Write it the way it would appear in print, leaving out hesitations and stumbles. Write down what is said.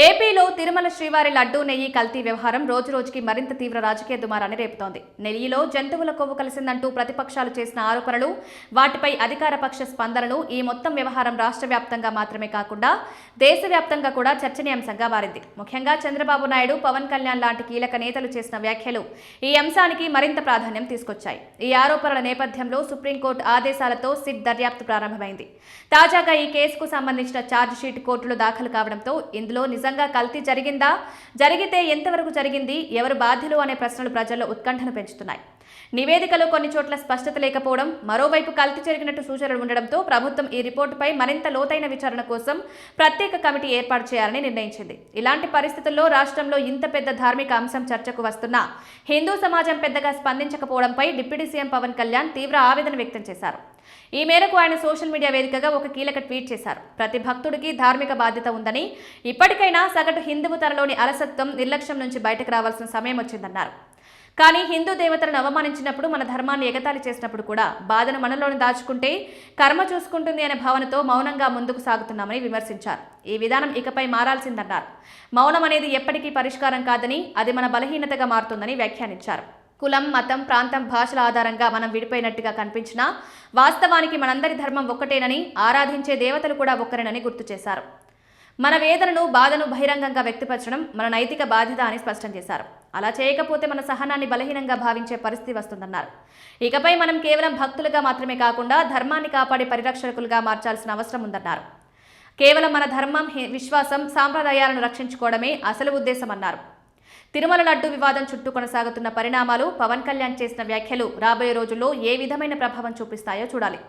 ఏపీలో తిరుమల శ్రీవారి లడ్డూ నెయ్యి కల్తీ వ్యవహారం రోజురోజుకి మరింత తీవ్ర రాజకీయ దుమారాన్ని రేపుతోంది. నెయ్యిలో జంతువుల కొవ్వు కలిసిందంటూ ప్రతిపక్షాలు చేసిన ఆరోపణలు, వాటిపై అధికార పక్ష స్పందనలు ఈ మొత్తం వ్యవహారం రాష్ట్ర వ్యాప్తంగా మాత్రమే కాకుండా దేశవ్యాప్తంగా కూడా చర్చనీయాంశంగా మారింది. ముఖ్యంగా చంద్రబాబు నాయుడు, పవన్ కళ్యాణ్ లాంటి కీలక నేతలు చేసిన వ్యాఖ్యలు ఈ అంశానికి మరింత ప్రాధాన్యం తీసుకొచ్చాయి. ఈ ఆరోపణల నేపథ్యంలో సుప్రీంకోర్టు ఆదేశాలతో సిట్ దర్యాప్తు ప్రారంభమైంది. తాజాగా ఈ కేసుకు సంబంధించిన ఛార్జిషీట్ కోర్టులో దాఖలు కావడంతో ఇందులో నిజంగా కల్తీ జరిగిందా, జరిగితే ఎంతవరకు జరిగింది, ఎవరు బాధ్యులు అనే ప్రశ్నలు ప్రజల్లో ఉత్కంఠను పెంచుతున్నాయి. నివేదికలో కొన్ని చోట్ల స్పష్టత లేకపోవడం, మరోవైపు కల్తీ జరిగినట్టు సూచనలు ఉండడంతో ప్రభుత్వం ఈ రిపోర్టుపై మరింత లోతైన విచారణ కోసం ప్రత్యేక కమిటీ ఏర్పాటు చేయాలని నిర్ణయించింది. ఇలాంటి పరిస్థితుల్లో రాష్ట్రంలో ఇంత పెద్ద ధార్మిక అంశం చర్చకు వస్తున్నా హిందూ సమాజం పెద్దగా స్పందించకపోవడంపై డిప్యూటీ సీఎం పవన్ కళ్యాణ్ తీవ్ర ఆవేదన వ్యక్తం చేశారు. ఈ మేరకు ఆయన సోషల్ మీడియా వేదికగా ఒక కీలక ట్వీట్ చేశారు. ప్రతి భక్తుడికి ధార్మిక బాధ్యత ఉందని, ఇప్పటికైనా సగటు హిందువు తనలోని అలసత్వం, నిర్లక్ష్యం నుంచి బయటకు రావాల్సిన సమయం వచ్చిందన్నారు. కానీ హిందూ దేవతలను అవమానించినప్పుడు, మన ధర్మాన్ని ఎగతాళి చేసినప్పుడు కూడా బాధను మనలోని దాచుకుంటే కర్మ చూసుకుంటుంది అనే భావనతో మౌనంగా ముందుకు సాగుతున్నామని విమర్శించారు. ఈ విధానం ఇకపై మారాల్సిందన్నారు. మౌనం అనేది ఎప్పటికీ పరిష్కారం కాదని, అది మన బలహీనతగా మారుతుందని వ్యాఖ్యానించారు. కులం, మతం, ప్రాంతం, భాషల ఆధారంగా మనం విడిపోయినట్టుగా కనిపించినా వాస్తవానికి మనందరి ధర్మం ఒక్కటేనని, ఆరాధించే దేవతలు కూడా ఒక్కరేనని గుర్తు చేశారు. మన వేదనను, బాధను బహిరంగంగా వ్యక్తపరచడం మన నైతిక బాధ్యత అని స్పష్టం చేశారు. అలా చేయకపోతే మన సహనాన్ని బలహీనంగా భావించే పరిస్థితి వస్తుందన్నారు. ఇకపై మనం కేవలం భక్తులుగా మాత్రమే కాకుండా ధర్మాన్ని కాపాడే పరిరక్షకులుగా మార్చాల్సిన అవసరం ఉందన్నారు. కేవలం మన ధర్మం, విశ్వాసం, సాంప్రదాయాలను రక్షించుకోవడమే అసలు ఉద్దేశమన్నారు. తిరుమల లడ్డు వివాదం చుట్టూ కొనసాగుతున్న పరిణామాలు, పవన్ కళ్యాణ్ చేసిన వ్యాఖ్యలు రాబోయే రోజుల్లో ఏ విధమైన ప్రభావం చూపిస్తాయో చూడాలి.